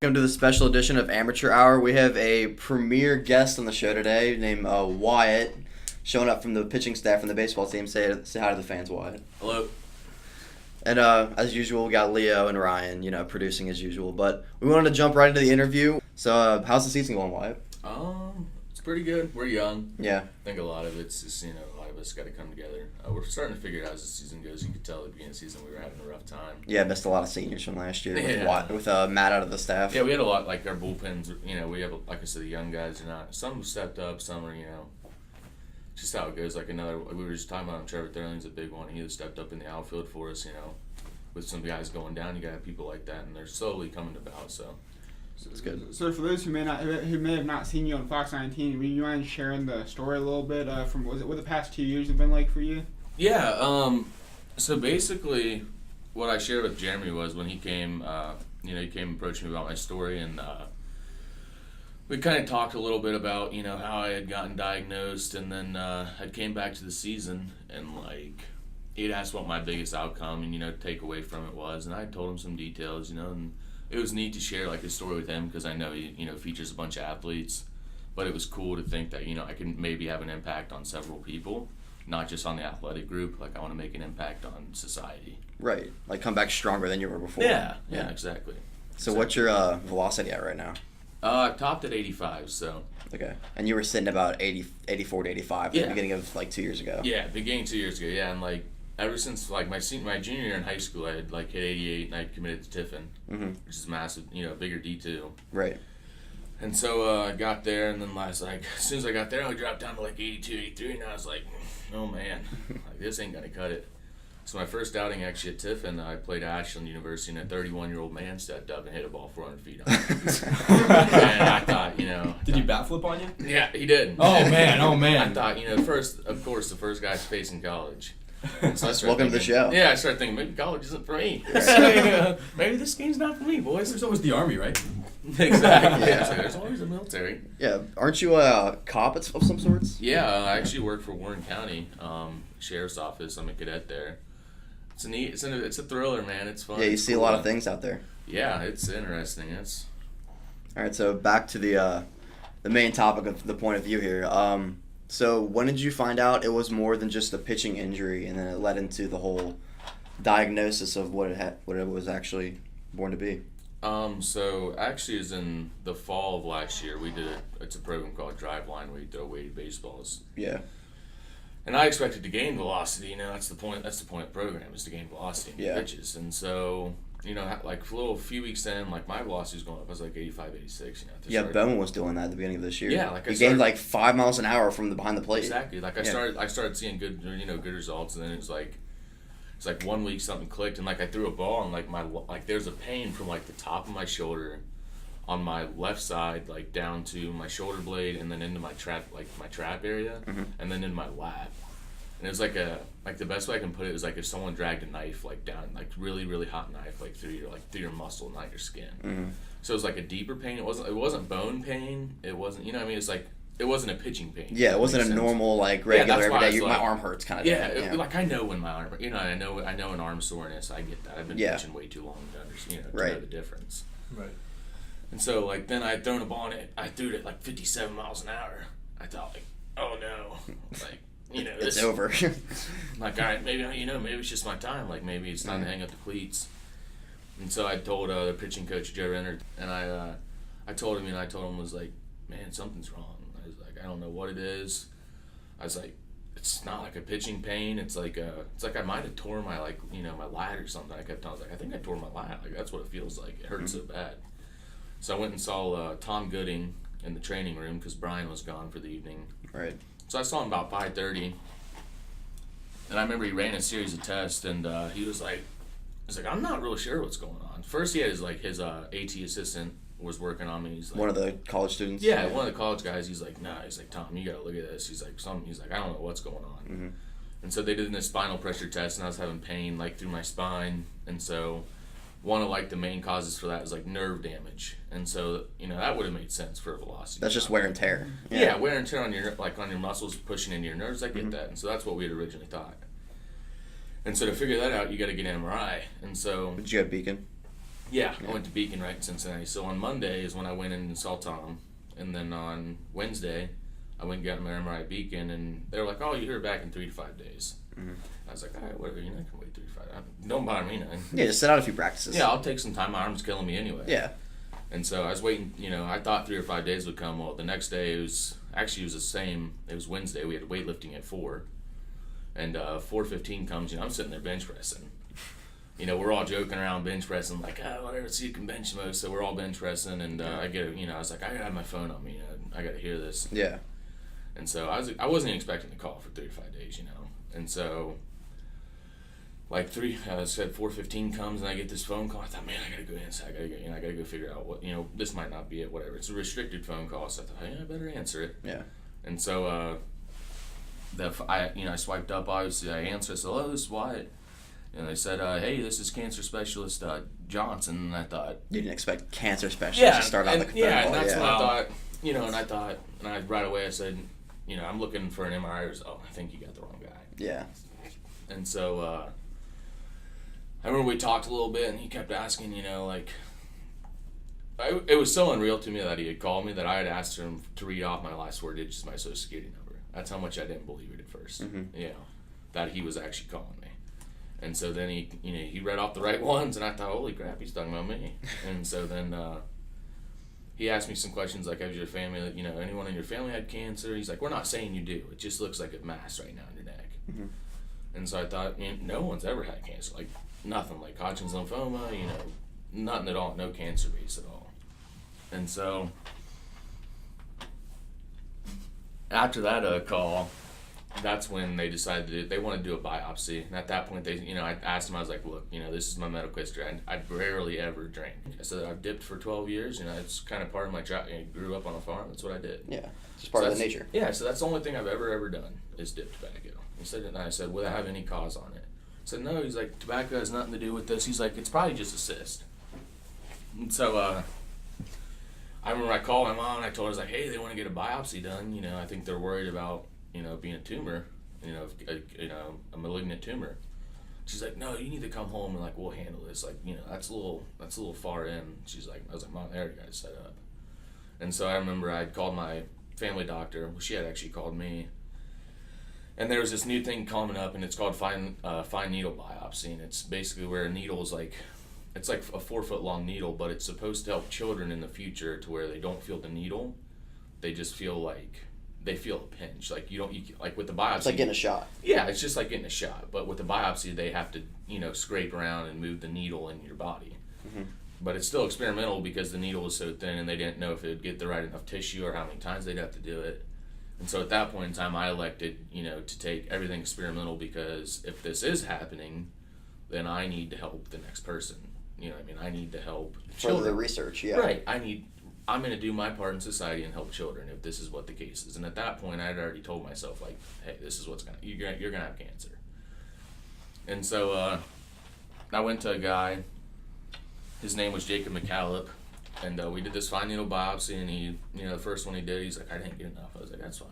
Welcome to the special edition of Amateur Hour. We have a premier guest on the show today named Wyatt, showing up from the pitching staff from the baseball team. Say hi to the fans, Wyatt. Hello. And as usual, we got Leo and Ryan, producing as usual. But we wanted to jump right into the interview. So how's the season going, Wyatt? It's pretty good. We're young. Yeah. I think a lot of it's just, a lot of us got to come together. We're starting to figure it out as the season goes. You could tell at the beginning of the season we were having a rough time. Yeah, missed a lot of seniors from last year Yeah. with Matt out of the staff. Yeah, we had a lot, like our bullpens, we have, like I said, the young guys are not, some stepped up, some are, just how it goes. Like we were just talking about Trevor Thurling's a big one. He has stepped up in the outfield for us, with some guys going down. You got to have people like that, and they're slowly coming about, so. It's good. So for those who may have not seen you on Fox 19, would you mind sharing the story a little bit from what the past 2 years have been like for you? Yeah. So basically, what I shared with Jeremy was when he came, he came and approached me about my story, and we kind of talked a little bit about how I had gotten diagnosed, and then I came back to the season, and he'd asked what my biggest outcome and takeaway from it was, and I told him some details, and it was neat to share his story with him because I know he features a bunch of athletes, but it was cool to think that I can maybe have an impact on several people, not just on the athletic group. I want to make an impact on society. Right, come back stronger than you were before. Yeah, exactly. So what's your velocity at right now? I topped at 85, so. Okay, and you were sitting about 84 to 85 at the beginning of 2 years ago. Yeah, beginning 2 years ago. Yeah, and ever since my junior year in high school, I had hit 88 and I committed to Tiffin, which is massive, bigger D2. Right. And so I got there, and then as soon as I got there, I dropped down to 82, 83, and I was like, oh man, this ain't gonna cut it. So my first outing actually at Tiffin, I played Ashland University, and a 31-year-old man stepped up and hit a ball 400 feet on it. And I thought, Did he bat flip on you? Yeah, he did. Oh man. I thought, first, of course, the first guy's facing college. So Welcome to the show. Yeah, I started thinking, maybe college isn't for me. Maybe this game's not for me, boys. There's always the Army, right? Exactly. Yeah. There's always the military. Yeah. Aren't you a cop of some sorts? Yeah, I actually work for Warren County Sheriff's Office. I'm a cadet there. It's a neat. It's a thriller, man. It's fun. Yeah, you see a lot of things out there. Yeah, it's interesting. All right, so back to the main topic of the point of view here. So when did you find out it was more than just a pitching injury, and then it led into the whole diagnosis of what it was actually born to be? So actually, is in the fall of last year, we did it's a program called Drive Line where you throw weighted baseballs. Yeah. And I expected to gain velocity. That's the point. That's the point of the program, is to gain velocity in pitches. And so, a few weeks in, my velocity was going up. I was 85, 86. Bowman was doing that at the beginning of this year. Yeah, he gained 5 miles an hour from behind the plate. Exactly. I started seeing good results, and then it's 1 week something clicked, and I threw a ball, and my there's a pain from the top of my shoulder on my left side, down to my shoulder blade, and then into my trap, my trap area, and then in my lap. And it was the best way I can put it is if someone dragged a knife down, really, really hot knife through your muscle, not your skin. Mm-hmm. So it was a deeper pain. It wasn't bone pain. It wasn't it wasn't a pitching pain. Yeah, it wasn't a normal regular everyday. My arm hurts kind of. Yeah, I know when my arm. I know an arm soreness. I get that. I've been pitching way too long to understand. To know the difference. Right. And so then I had thrown a ball, and I threw it at 57 miles an hour. I thought oh no, it's over. All right, maybe it's just my time. Maybe it's time to hang up the cleats. And so I told the pitching coach Joe Renner, and I told him, man, something's wrong. I was I don't know what it is. I was it's not a pitching pain. It's I might have tore my my lat or something. I kept telling I think I tore my lat. That's what it feels like. It hurts so bad. So I went and saw Tom Gooding in the training room because Brian was gone for the evening. Right. So I saw him about 5:30, and I remember he ran a series of tests, and he was I'm not really sure what's going on. First, he had his AT assistant was working on me. He's one of the college students. Yeah, one of the college guys. He's nah. He's Tom, you gotta look at this. He's I don't know what's going on. Mm-hmm. And so they did this spinal pressure test, and I was having pain through my spine, and so. One of the main causes for that is nerve damage, and so that would have made sense for a velocity. That's just wear and tear. Yeah, wear and tear on your on your muscles pushing into your nerves. I get that, and so that's what we had originally thought. And so to figure that out, you got to get an MRI. And so did you have Beacon? Yeah, I went to Beacon right in Cincinnati. So on Monday is when I went in and saw Tom, and then on Wednesday, I went and got my MRI at Beacon, and they were like, "Oh, you're back in 3 to 5 days." Mm-hmm. I was like, "All right, whatever. You're not gonna wait 3 to 5. Don't bother me, none." Yeah, just sit out a few practices. Yeah, I'll take some time. My arm's killing me anyway. Yeah. And so I was waiting. I thought 3 or 5 days would come. Well, the next day it was the same. It was Wednesday. We had weightlifting at 4, and 4:15 comes. I'm sitting there bench pressing. We're all joking around bench pressing, like, whatever, so you can bench most. So we're all bench pressing, and I get, I was like, I gotta have my phone on me. I gotta hear this. Yeah. And so I wasn't expecting to call for 3 to 5 days, And so, like 4:15 comes, and I get this phone call. I thought, man, I gotta go inside. I gotta go figure out what, this might not be it. Whatever. It's a restricted phone call, so I thought, hey, I better answer it. Yeah. And so, I swiped up. Obviously, I answered. I said, hello, this is Wyatt. And they said, hey, this is cancer specialist Johnson. And I thought... You didn't expect cancer specialist to start out like a phone yeah, call. and that's Yeah, what I thought, and right away I said, I'm looking for an MRI result. I think you got the wrong guy. Yeah. And so, I remember we talked a little bit, and he kept asking, it was so unreal to me that he had called me that I had asked him to read off my last 4 digits of my social security number. That's how much I didn't believe it at first, that he was actually calling me. And so then he read off the right ones, and I thought, holy crap, he's talking about me. And so then he asked me some questions like, has your family, anyone in your family had cancer? He's like, we're not saying you do. It just looks like a mass right now in your neck. Mm-hmm. And so I thought, no one's ever had cancer. Like, nothing. Like Hodgkin's lymphoma, nothing at all. No cancer base at all. And so after that call... That's when they decided they wanted to do a biopsy. And at that point, I asked them, I was like, look, this is my medical history. I rarely ever drank. I said, I've dipped for 12 years. It's kind of part of my job. I grew up on a farm. That's what I did. Yeah, just part of the nature. Yeah, so that's the only thing I've ever done is dip tobacco. He said, and I said, would I have any cause on it? I said, no. He's like, tobacco has nothing to do with this. He's like, it's probably just a cyst. And so I remember I called my mom, and I told her, I was like, hey, they want to get a biopsy done. I think they're worried about being a tumor, a malignant tumor. She's like, no, you need to come home and like we'll handle this. Like, that's a little far in. She's like, I was like, Mom, I already got it set up. And so I remember I called my family doctor. Well, she had actually called me. And there was this new thing coming up, and it's called fine needle biopsy, and it's basically where a needle is it's like a 4-foot long needle, but it's supposed to help children in the future to where they don't feel the needle, they just feel like. They feel a pinch, like like with the biopsy. It's like getting a shot. Yeah, it's just like getting a shot. But with the biopsy, they have to, scrape around and move the needle in your body. Mm-hmm. But it's still experimental because the needle is so thin, and they didn't know if it would get the right enough tissue or how many times they'd have to do it. And so at that point in time, I elected, to take everything experimental because if this is happening, then I need to help the next person. I need to help children. Further the research, yeah. Right. I'm going to do my part in society and help children if this is what the case is. And at that point, I had already told myself, like, hey, this is what's you're going to have cancer. And so I went to a guy. His name was Jacob McCallop. And we did this fine needle biopsy. And he, the first one he did, he's like, I didn't get enough. I was like, that's fine,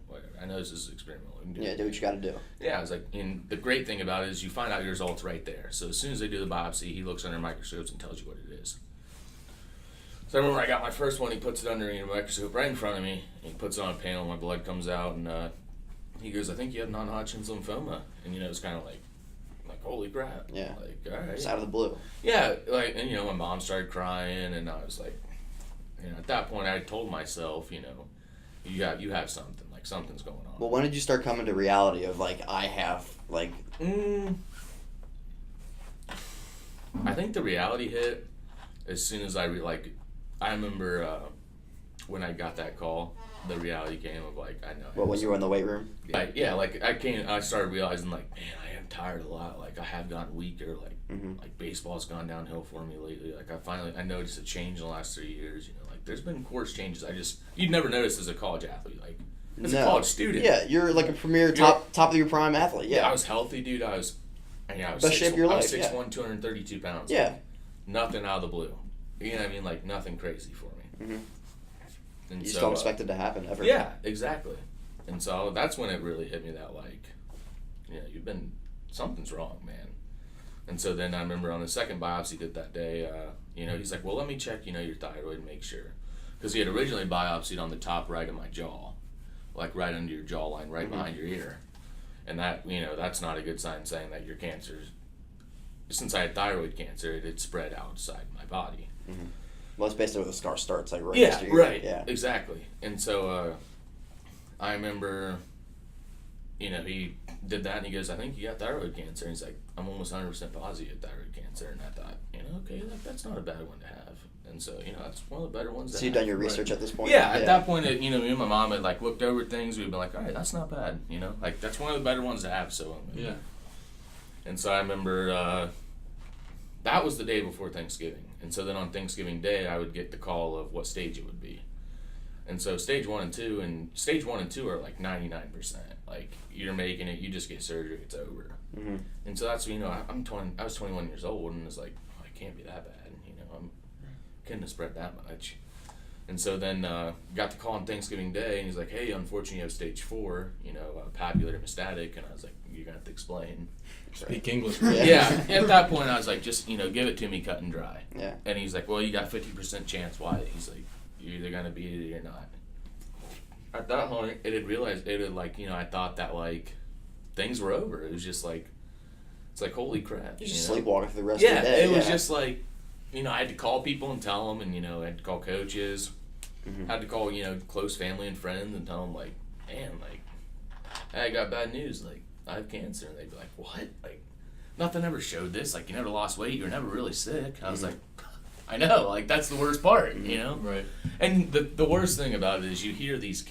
whatever. I know this is experimental. Yeah, do what you got to do. Yeah, I was like, and the great thing about it is you find out your results right there. So as soon as they do the biopsy, he looks under microscopes and tells you what it is. So I remember I got my first one, he puts it under a microscope right in front of me, and he puts it on a panel, my blood comes out, and he goes, I think you have non-Hodgkin's lymphoma. And, it's kind of like, holy crap. Yeah. Like, all right. It's out of the blue. Yeah, and, my mom started crying, and I was like, at that point I told myself, you have something, like something's going on. Well, when did you start coming to reality of, like, I have, like... I think the reality hit as soon as I remember when I got that call, the reality came of like, I know. Well, when you were in the weight room? I started realizing like, man, I am tired a lot. Like I have gotten weaker. Like, like baseball's gone downhill for me lately. Like I noticed a change in the last 3 years. Like there's been course changes. You'd never notice as a college athlete. Like as a college student. Yeah, you're like a premier top of your prime athlete. Yeah, I was healthy, dude. I was best shape of your life. I was 6'1", 232 pounds. Yeah. Like, nothing out of the blue. You know what I mean? Like nothing crazy for me. Mm-hmm. And you just don't expect it to happen ever. Yeah, exactly. And so that's when it really hit me that something's wrong, man. And so then I remember on the second biopsy did that day, You know, he's like, well, let me check, you know, your thyroid and make sure. Because he had originally biopsied on the top right of my jaw, like right under your jawline, right behind your ear. And that, you know, that's not a good sign saying that your cancer, since I had thyroid cancer, it had spread outside my body. Mm-hmm. Well, that's basically where the scar starts, like right Yeah, next to your right. Yeah, Exactly. And so I remember, you know, he did that and he goes, I think you got thyroid cancer. And he's like, I'm almost 100% positive you had thyroid cancer. And I thought, you know, okay, that's not a bad one to have. And so, you know, that's one of the better ones to have. So you've done your research at this point? Yeah, at that point, you know, me and my mom had, like, looked over things. We'd been like, all right, that's not bad, you know? Like, that's one of the better ones to have, so. Yeah. And so I remember that was the day before Thanksgiving. And so then on Thanksgiving Day, I would get the call of what stage it would be. And so stage 1 and 2 are like 99%. Like, you're making it, you just get surgery, it's over. Mm-hmm. And so that's, you know, I was 21 years old, and it was like, oh, it can't be that bad. You know, couldn't have spread that much. And so then got the call on Thanksgiving Day, and he's like, hey, unfortunately you have stage 4, you know, papular metastatic. And I was like, you're going to have to explain. Speak English. Yeah. At that point, I was like, just, you know, give it to me cut and dry. Yeah. And he's like, well, you got 50% chance. Why? He's like, you're either going to beat it or you're not. At that point, like, you know, I thought that, like, things were over. It was just like, it's like, holy crap. You're just know? sleepwalking for the rest of the day. It was just like, you know, I had to call people and tell them, and, you know, I had to call coaches. Mm-hmm. Had to call, you know, close family and friends and tell them, like, man, like, hey, I got bad news. Like, I have cancer. And they'd be like, what? Like, nothing ever showed this. Like, you never lost weight. You were never really sick. I was like, I know. Like, that's the worst part, you know? Right. And the worst thing about it is you hear these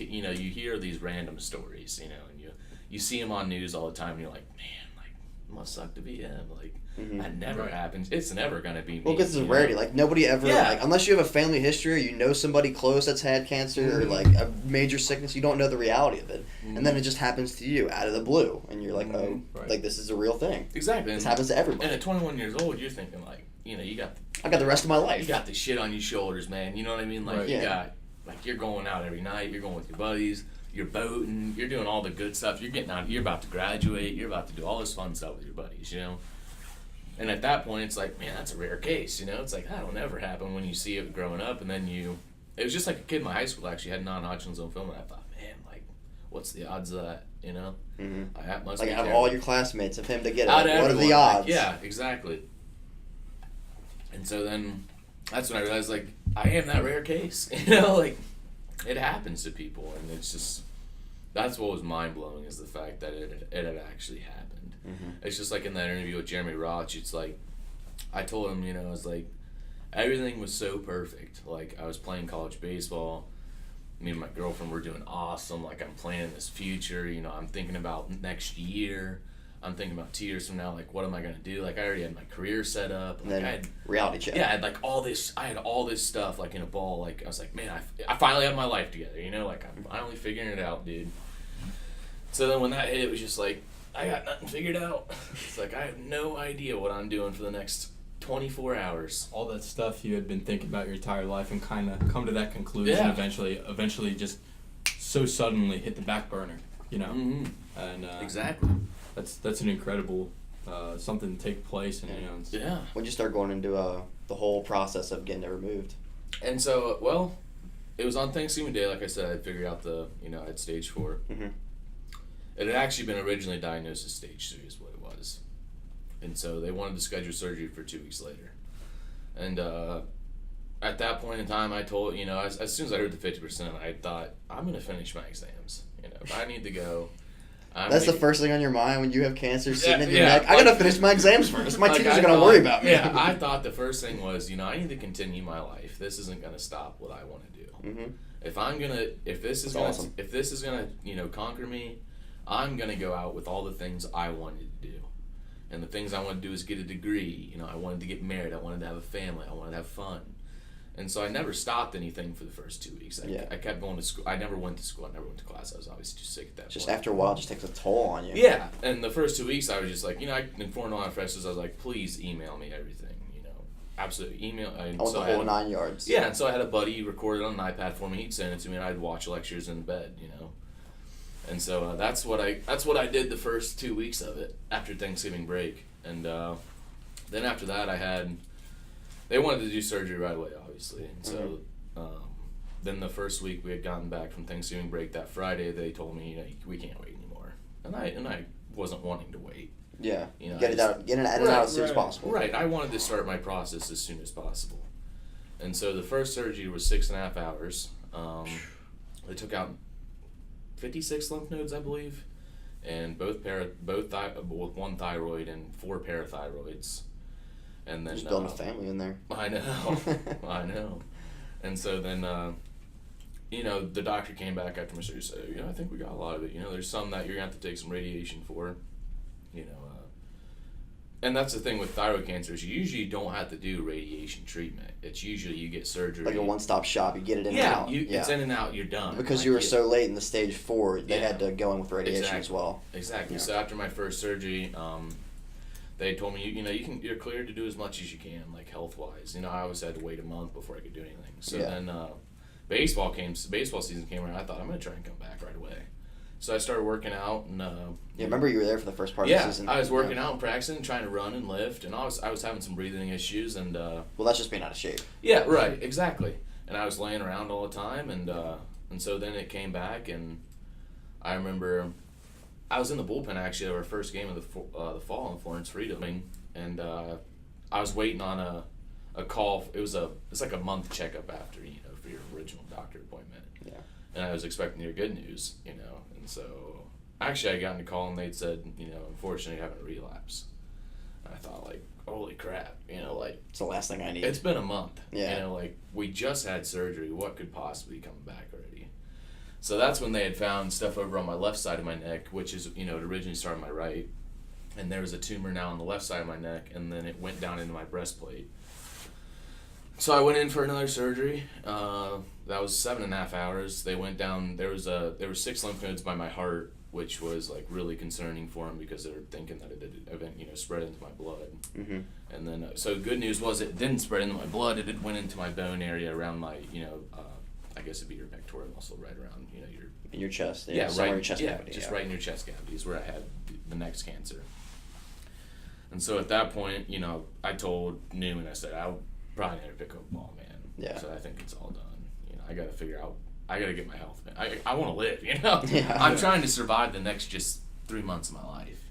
random stories, you know, and you see them on news all the time, and you're like, man, like, it must suck to be him. Like, that never happens. It's never going to be me. Well, because it's a rarity. Like, nobody ever, Yeah. like, unless you have a family history or you know somebody close that's had cancer or, like, a major sickness, you don't know the reality of it. And then it just happens to you out of the blue. And you're like, oh, like, this is a real thing. Exactly. This happens to everybody. And at 21 years old, you're thinking, like, you know, I got the rest of my life. You got the shit on your shoulders, man. You know what I mean? Like, Right. you got, like, you're going out every night. You're going with your buddies. You're boating. You're doing all the good stuff. You're getting out. You're about to graduate. You're about to do all this fun stuff with your buddies, you know? And at that point, it's like, man, that's a rare case, you know? It's like, that'll never happen when you see it growing up. And then it was just like a kid in my high school actually had non-Hodgkin's lymphoma. And I thought, man, like, what's the odds of that, you know? Mm-hmm. I must like, be out of terrible. all your classmates, of him to get it, Out like, of what are the everyone, like, odds? yeah, exactly. And so then that's when I realized, like, I am that rare case. You know, like, it happens to people. And it's just, that's what was mind-blowing is the fact that it had actually happened. Mm-hmm. It's just like in that interview with Jeremy Roch, it's like, I told him, you know, I was like, everything was so perfect. Like, I was playing college baseball. Me and my girlfriend were doing awesome. Like, I'm planning this future. You know, I'm thinking about next year. I'm thinking about 2 years from now, like, what am I going to do? Like, I already had my career set up. And like, then I had reality check. Yeah, I had, like, all this stuff, like, in a ball. Like, I was like, man, I finally have my life together, you know? Like, I'm finally figuring it out, dude. So then when that hit, it was just like, I got nothing figured out. It's like, I have no idea what I'm doing for the next 24 hours. All that stuff you had been thinking about your entire life and kind of come to that conclusion eventually just so suddenly hit the back burner, you know? Mm-hmm. And Exactly. That's an incredible something to take place, and you know. Yeah. When you start going into the whole process of getting it removed. And so, well, it was on Thanksgiving Day, like I said, I figured out I had stage 4. Mm-hmm. It had actually been originally diagnosed as stage 3 is what it was. And so they wanted to schedule surgery for 2 weeks later. And at that point in time, I told, you know, as soon as I heard the 50%, I thought, I'm going to finish my exams. You know, if I need to go. That's the first thing on your mind when you have cancer sitting in your yeah, neck. I gotta finish my exams first. My teachers are gonna worry about me. Yeah, I thought the first thing was, you know, I need to continue my life. This isn't gonna stop what I want to do. Mm-hmm. If this is gonna, you know, conquer me, I'm gonna go out with all the things I wanted to do. And the things I wanted to do is get a degree. You know, I wanted to get married. I wanted to have a family. I wanted to have fun. And so I never stopped anything for the first 2 weeks. I kept going to school. I never went to school. I never went to class. I was obviously too sick at that point. Just after a while, it just takes a toll on you. Yeah. And the first 2 weeks, I was just like, you know, I informed all my friends. I was like, please email me everything. You know, absolutely email. I want the whole 9 yards. Yeah. And so I had a buddy recorded on an iPad for me. He'd send it to me, and I'd watch lectures in bed. You know. And so that's what I did the first 2 weeks of it after Thanksgiving break. And then after that, they wanted to do surgery right away, obviously. And so then the first week we had gotten back from Thanksgiving break that Friday, they told me, we can't wait anymore. And I wasn't wanting to wait. Yeah. Get it out as soon as possible. Right. I wanted to start my process as soon as possible. And so the first surgery was 6.5 hours. They took out 56 lymph nodes, I believe, and with one thyroid and 4 parathyroids. And then just building a family in there. I know. I know. And so then, the doctor came back after my surgery and said, I think we got a lot of it. There's some that you're going to have to take some radiation for, and that's the thing with thyroid cancer is you usually don't have to do radiation treatment. It's usually you get surgery. Like a one-stop shop. You get it in and out. It's in and out. You're done. Because you were so late in the stage 4, they had to go in with radiation as well. Exactly. Yeah. So after my first surgery, they told me, you're cleared to do as much as you can, like health-wise. I always had to wait a month before I could do anything. So then baseball season came around. I thought I'm going to try and come back right away. So I started working out and. Remember you were there for the first part of the season. I was working out and practicing, trying to run and lift, and I was having some breathing issues and. Well, that's just being out of shape. Yeah, right, exactly. And I was laying around all the time, and so then it came back, and I remember I was in the bullpen actually at our first game of the fall in Florence Freedom, and I was waiting on a call. It's like a month checkup after for your original doctor appointment. Yeah. And I was expecting your good news, and so actually I got a call and they'd said, unfortunately you're having a relapse. And I thought holy crap, it's the last thing I need. It's been a month. Yeah. We just had surgery. What could possibly come back already? So that's when they had found stuff over on my left side of my neck, which is, it originally started on my right. And there was a tumor now on the left side of my neck, and then it went down into my breastplate. So I went in for another surgery. That was 7.5 hours. They went down. There were 6 lymph nodes by my heart, which was really concerning for them because they were thinking that it had spread into my blood. Mm-hmm. And then so good news was it didn't spread into my blood. It went into my bone area around my I guess it'd be your pectoral muscle right around your in your chest. Yeah, right. In your chest cavity. Just right in your chest cavity is where I had the next cancer. And so at that point, I told Newman, I said I'll probably never pick up a ball, man. Yeah. So I think it's all done. I got to figure out. I got to get my health. I want to live. Yeah. I'm trying to survive the next just 3 months of my life.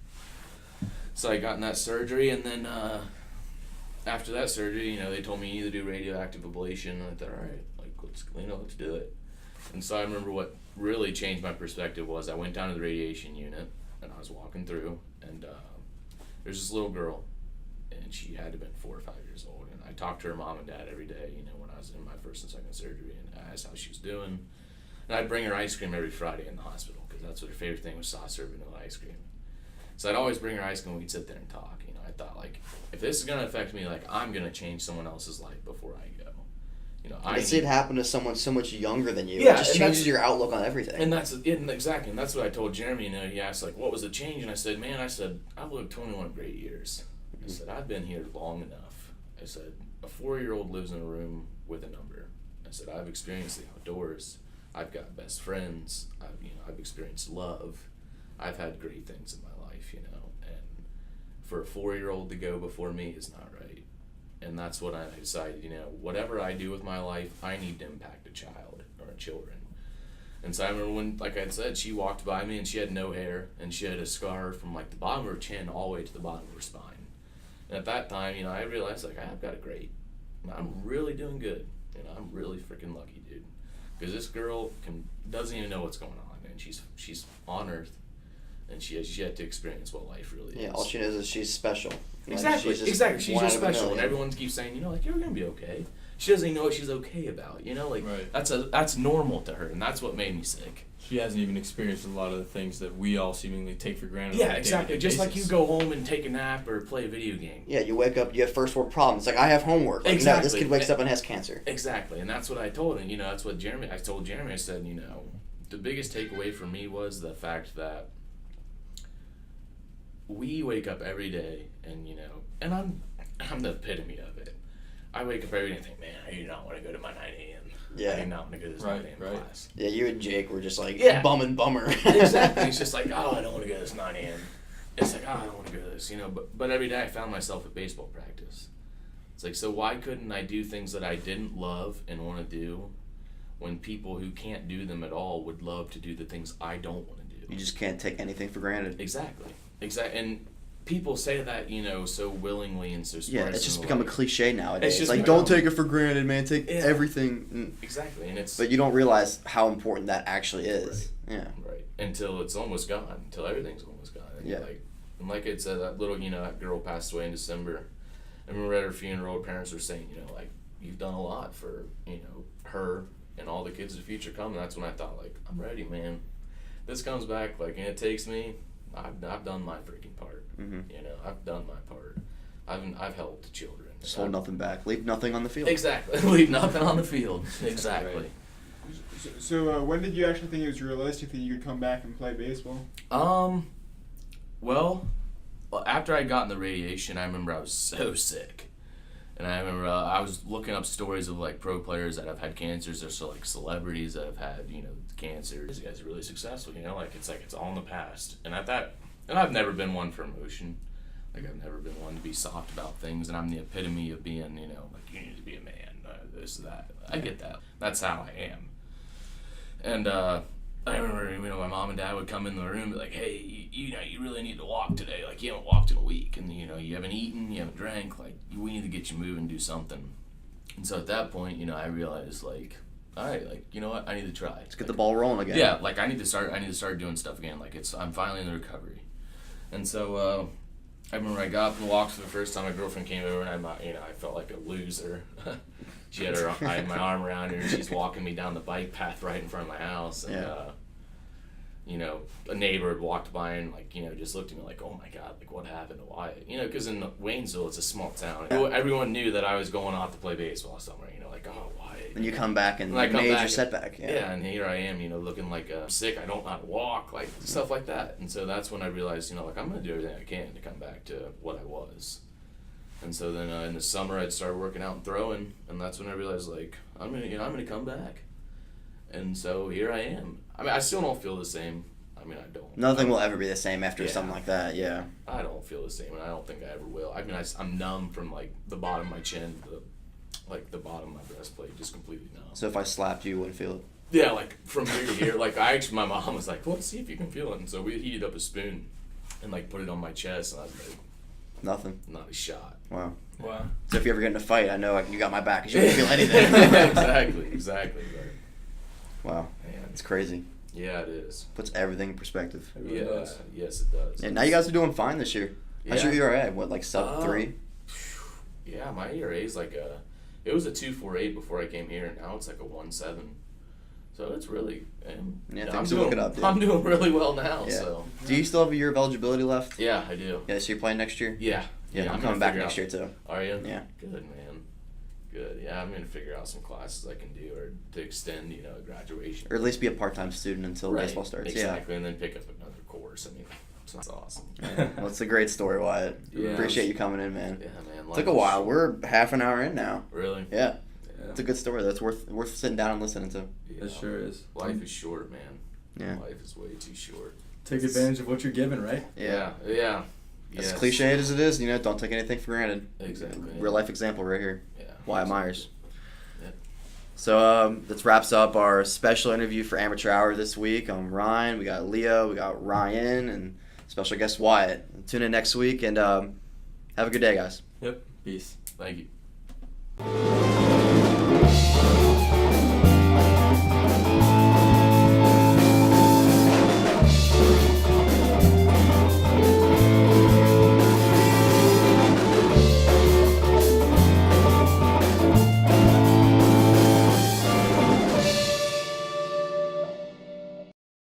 So I got in that surgery, and then after that surgery, they told me either do radioactive ablation, and I thought, all right, let's do it. And so I remember what really changed my perspective was I went down to the radiation unit, and I was walking through, and there's this little girl, and she had to have been 4 or 5 years old. And I talked to her mom and dad every day, when I was in my first and second surgery, and I asked how she was doing. And I'd bring her ice cream every Friday in the hospital because that's what her favorite thing was, soft serve vanilla ice cream. So I'd always bring her ice cream and we'd sit there and talk. I thought, if this is going to affect me, I'm going to change someone else's life before I go. I see it happen to someone so much younger than you. Yeah, it just changes your outlook on everything. And that's exactly, and that's what I told Jeremy. He asked, what was the change? And I said, I've lived 21 great years. I said, I've been here long enough. I said, a 4-year-old lives in a room with a number. I said, I've experienced the outdoors. I've got best friends. I've experienced love. I've had great things in my life, and for a 4-year-old to go before me is not right. And that's what I decided, whatever I do with my life, I need to impact a child or children. And so I remember when, like I said, she walked by me and she had no hair and she had a scar from the bottom of her chin all the way to the bottom of her spine. And at that time, I realized I've got it great. I'm really doing good. I'm really freaking lucky, dude. Because this girl doesn't even know what's going on, and she's on Earth, and she has yet to experience what life really is. Yeah, all she knows is she's special. Exactly. She's just special, and everyone keeps saying, you're gonna be okay. She doesn't even know what she's okay about. Right. That's normal to her, and that's what made me sick. She hasn't even experienced a lot of the things that we all seemingly take for granted. Yeah, exactly. Just basis. like you go home and take a nap or play a video game. Yeah, you wake up, you have first world problems. I have homework. Exactly. No, this kid wakes up and has cancer. Exactly, and that's what I told him. That's what I told Jeremy. I said, the biggest takeaway for me was the fact that we wake up every day, and and I'm the epitome of it. I wake up every day and think, man, I do not want to go to my 9 a.m. Yeah. I do not want to go to this 9 a.m. class. Yeah, you and Jake were just bummer. Exactly. It's just I don't want to go to this 9 a.m. It's I don't want to go to this, but every day I found myself at baseball practice. It's like, so why couldn't I do things that I didn't love and want to do when people who can't do them at all would love to do the things I don't want to do? You just can't take anything for granted. Exactly. And people say that, so willingly and so Yeah, it's just become a cliche nowadays. It's just like, don't take it for granted, man. Take everything. Exactly. And but you don't realize how important that actually is. Right. Yeah. Right. Until it's almost gone. Until everything's almost gone. And and like it said, that little, that girl passed away in December. I remember at her funeral, her parents were saying, like, you've done a lot for, her and all the kids of the future come. And that's when I thought, like, I'm ready, man. This comes back, like, and it takes me. I've done my freaking part. Mm-hmm. I've done my part. I've helped the children. Just hold nothing back. Leave nothing on the field. Exactly. Leave nothing on the field. Exactly. So when did you actually think it was realistic that you could come back and play baseball? Well, after I got in the radiation, I remember I was so sick. And I remember I was looking up stories of, like, pro players that have had cancers, or so, like, celebrities that have had, cancer. These guys are really successful, it's all in the past. And I thought, and I've never been one for emotion. Like, I've never been one to be soft about things, and I'm the epitome of being, like, you need to be a man, this, that. I get that. That's how I am. And I remember, my mom and dad would come in the room and be like, hey, you really need to walk today. Like, you haven't walked in a week, and, you haven't eaten, you haven't drank. Like, we need to get you moving, do something. And so at that point, I realized, like, all right, like, you know what, I need to try. Let's get the ball rolling again. Yeah, like, I need to start doing stuff again. Like, I'm finally in the recovery. And so I remember I got up and walked for the first time. My girlfriend came over, and I felt like a loser. I had my arm around her, and she's walking me down the bike path right in front of my house. And, a neighbor had walked by and, like, just looked at me like, oh my God, like, what happened to Wyatt? Because in Waynesville, it's a small town. Everyone knew that I was going off to play baseball somewhere, like, oh, Wyatt. And you come back and major setback. Yeah, and here I am, looking like sick. I don't know how to walk, like, stuff like that. And so that's when I realized, like, I'm going to do everything I can to come back to what I was. And so then in the summer, I'd start working out and throwing, and that's when I realized, like, I'm gonna come back. And so here I am. I mean, I still don't feel the same. I don't. Nothing will ever be the same after something like that. Yeah. I don't feel the same, and I don't think I ever will. I'm numb from, like, the bottom of my chin to the bottom of my breastplate, just completely numb. So if I slapped you, you wouldn't feel it. Yeah, like, from here to here. Like, my mom was like, well, let's see if you can feel it. And so we heated up a spoon and, like, put it on my chest, and I was like, nothing. Not a shot. Wow. Wow. So if you ever get in a fight, I know you got my back because you don't feel anything. Exactly. Wow. Man. It's crazy. Yeah, it is. Puts everything in perspective. It really does. Yes, it does. And now you guys are doing fine this year. How's your ERA? What, like sub 3? Yeah, my ERA is like it was a 2.48 before I came here, and now it's like a 1.7. So it's really, I'm doing really well now. Yeah. So. Do you still have a year of eligibility left? Yeah, I do. Yeah, so you're playing next year? Yeah. Yeah, I'm coming back next year too. Are you? Yeah. Good, man. Good. Yeah, I'm gonna figure out some classes I can do, or to extend, graduation. Or at least be a part-time student until baseball starts. Exactly, and then pick up another course. So that's awesome. Yeah. Well, it's a great story, Wyatt. Yeah, Appreciate you coming in, man. Yeah, man. It took a while. We're half an hour in now. Really? Yeah. It's a good story. That's worth sitting down and listening to. It sure is. Life is short, man. Yeah. Life is way too short. Take advantage of what you're given, right? Yeah. As cliched as it is, don't take anything for granted. Exactly. Real life example right here. Yeah. Wyatt Myers. Yeah. So that wraps up our special interview for Amateur Hour this week. I'm Ryan. We got Leo. We got Ryan, and special guest Wyatt. Tune in next week, and have a good day, guys. Yep. Peace. Thank you.